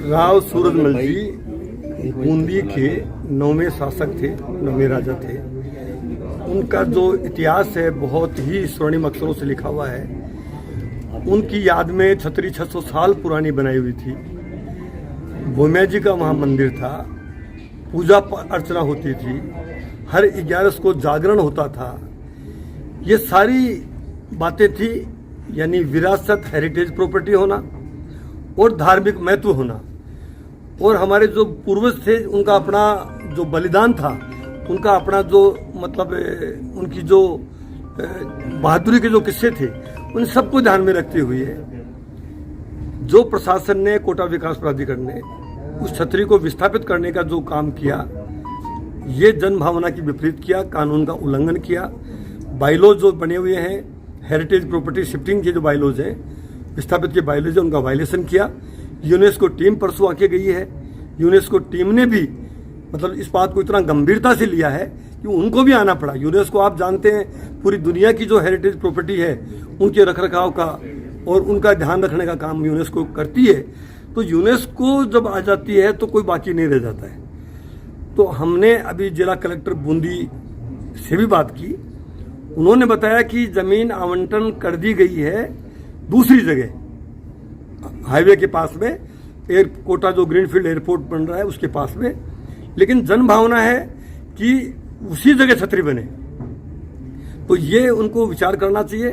राव सूरजमल जी बूंदी के 9वें शासक थे, 9वें राजा थे। उनका जो इतिहास है बहुत ही स्वर्णिम अक्षरों से लिखा हुआ है। उनकी याद में छतरी 600 साल पुरानी बनाई हुई थी। भूमिया जी का वहाँ मंदिर था, पूजा अर्चना होती थी, हर 11 को जागरण होता था। ये सारी बातें थी, यानी विरासत, हेरिटेज प्रॉपर्टी होना और धार्मिक महत्व होना। और हमारे जो पूर्वज थे उनका अपना जो बलिदान था, उनका अपना जो मतलब उनकी जो बहादुरी के जो किस्से थे, उन सबको ध्यान में रखते हुए जो प्रशासन ने, कोटा विकास प्राधिकरण ने उस छतरी को विस्थापित करने का जो काम किया, ये जन भावना की विपरीत किया, कानून का उल्लंघन किया। बाइलॉज जो बने हुए हैं, हेरिटेज प्रॉपर्टी शिफ्टिंग के जो बाइलॉज हैं, विस्थापित के बाइलॉज है, उनका वायलेशन किया। यूनेस्को टीम परसों आके गई है। यूनेस्को टीम ने भी मतलब इस बात को इतना गंभीरता से लिया है कि उनको भी आना पड़ा। यूनेस्को आप जानते हैं पूरी दुनिया की जो हेरिटेज प्रॉपर्टी है उनके रखरखाव का और उनका ध्यान रखने का काम यूनेस्को करती है। तो यूनेस्को जब आ जाती है तो कोई बाकी नहीं रह जाता है। तो हमने अभी जिला कलेक्टर बूंदी से भी बात की। उन्होंने बताया कि जमीन आवंटन कर दी गई है दूसरी जगह, हाईवे के पास में, कोटा जो ग्रीनफील्ड एयरपोर्ट बन रहा है उसके पास में, लेकिन जन भावना है कि उसी जगह छतरी बने। तो ये उनको विचार करना चाहिए,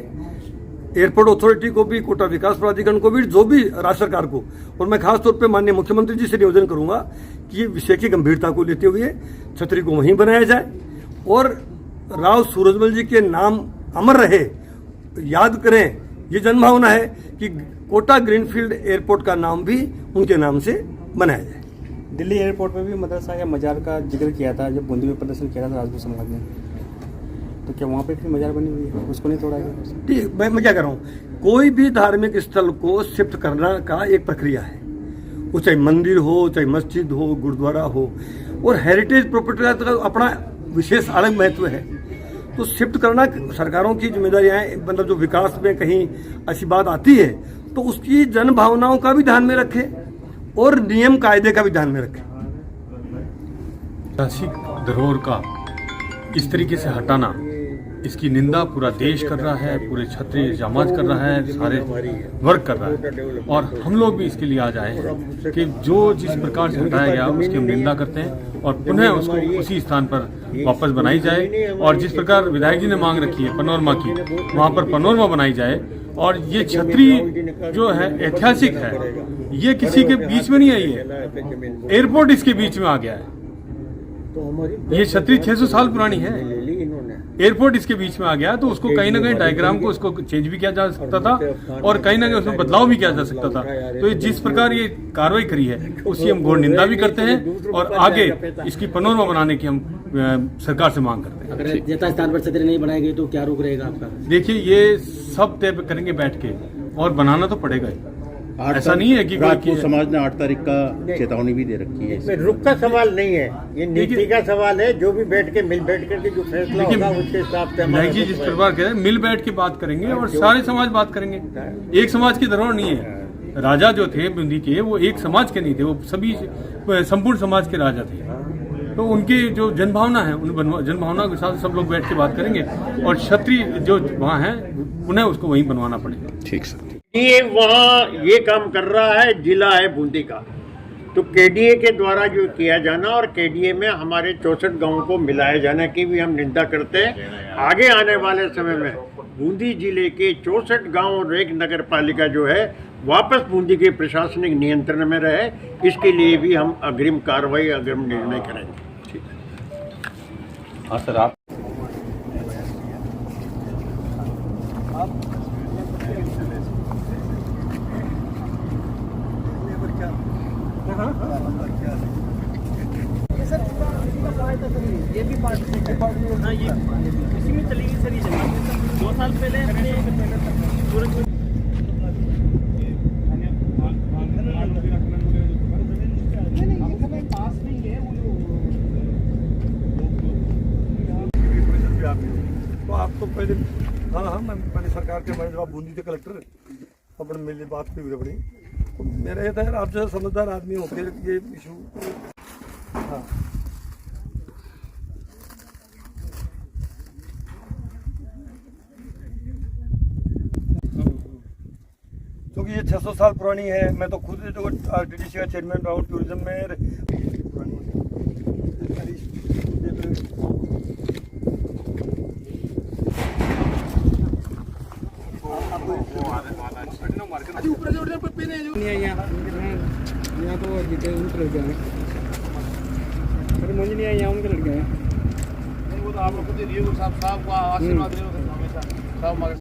एयरपोर्ट अथॉरिटी को भी, कोटा विकास प्राधिकरण को भी, जो भी राज्य सरकार को। और मैं खास तौर पे माननीय मुख्यमंत्री जी से निवेदन करूंगा कि विषय की गंभीरता को लेते हुए छतरी को वहीं बनाया जाए और राव सूरजमल जी के नाम अमर रहे, याद करें। ये जनभावना है कि कोटा ग्रीनफील्ड एयरपोर्ट का नाम भी उनके नाम से बनाया जाए। दिल्ली एयरपोर्ट में भी मदरसा या मजार का जिक्र किया था जब बूंदी में प्रदर्शन किया था राजपूत समाज ने, तो क्या वहाँ पे फिर मजार बनी हुई है, उसको नहीं तोड़ा गया? ठीक, मैं क्या कर रहा हूँ, कोई भी धार्मिक स्थल को शिफ्ट करना का एक प्रक्रिया है। वो चाहे मंदिर हो, चाहे मस्जिद हो, गुरुद्वारा हो, और हेरिटेज प्रॉपर्टी का तो अपना विशेष अलग महत्व है। तो शिफ्ट करना सरकारों की जिम्मेदारियां हैं। मतलब जो विकास में कहीं ऐसी बात आती है तो उसकी जन भावनाओं का भी ध्यान में रखें और नियम कायदे का भी ध्यान में रखें। ऐतिहासिक धरोहर का इस तरीके से हटाना, इसकी निंदा पूरा देश कर रहा है, पूरे क्षत्रिय समाज कर रहा है, सारे वर्ग कर रहा है। और हम लोग भी इसके लिए आज आए हैं कि जो जिस प्रकार से हटाया गया उसकी हम निंदा करते हैं और पुनः उसको उसी स्थान पर वापस बनाई जाए। और जिस प्रकार विधायक जी ने मांग रखी है पनोरमा की, वहाँ पर पनोरमा बनाई जाए। और ये छतरी जो है ऐतिहासिक है, ये किसी के बीच में नहीं आई है, एयरपोर्ट इसके बीच में आ गया है। ये छतरी 600 साल पुरानी है, एयरपोर्ट इसके बीच में आ गया, तो उसको कहीं ना कहीं डायग्राम को उसको चेंज भी किया जा सकता था और कहीं ना कहीं उसमें बदलाव भी किया जा सकता था। तो जिस प्रकार ये कार्रवाई करी है उसकी हम घोर निंदा भी करते हैं और आगे इसकी पनोरमा बनाने की हम सरकार से मांग करते हैं। अगर यथा स्थान पर छतरी नहीं बनाई गई तो क्या रुक रहेगा आपका? देखिए, ये सब तय करेंगे बैठ के, और बनाना तो पड़ेगा ही। ऐसा नहीं है कि राजपूत समाज ने 8 तारीख का चेतावनी भी दे रखी है। इसमें रुक का सवाल नहीं है, ये नीति का सवाल है। जो भी बैठ करके जो फैसला होगा उसके हिसाब से विधायक जी जिस प्रकार कह रहे हैं, मिल बैठ के बात करेंगे और सारे समाज बात करेंगे। एक समाज की धरोहर नहीं है। राजा जो थे बूंदी के, वो एक समाज के नहीं थे, वो सभी संपूर्ण समाज के राजा थे। तो उनकी जो जनभावना है, उन जनभावना के साथ सब लोग बैठ के बात करेंगे और क्षत्रिय जो वहाँ है उन्हें उसको वहीं बनवाना पड़ेगा। ठीक सर। ये वहाँ ये काम कर रहा है, जिला है बूंदी का, तो केडीए के द्वारा जो किया जाना और केडीए में हमारे 64 गांवों को मिलाया जाने की भी हम निंदा करते हैं। आगे आने वाले समय में बूंदी जिले के 64 गांव और एक नगर पालिका जो है वापस बूंदी के प्रशासनिक नियंत्रण में रहे, इसके लिए भी हम अग्रिम कार्रवाई, अग्रिम निर्णय करेंगे। ठीक है। हाँ सर, आप ये भी पार्ट हाँ, ये इसी में चलेगी सर। ये जगह 2 साल पहले पास नहीं है तो आप तो पहले हाँ मैं पहले सरकार के, मैं जब बूंदी के कलेक्टर अपने मेरे बात भी अपनी मेरा ये था यार, आप जो है समझदार आदमी होते ये इशू। हाँ क्योंकि ये 600 साल पुरानी है। मैं तो खुद जो आरटीडीसी का चेयरमैन रहा हूँ टूरिज्म में। यहाँ तो जीते उनके लड़के हैं, अरे मुझे नहीं आया, उनके लड़के हैं। वो तो आप लोग खुद ही साहब को आशीर्वाद दे हमेशा सब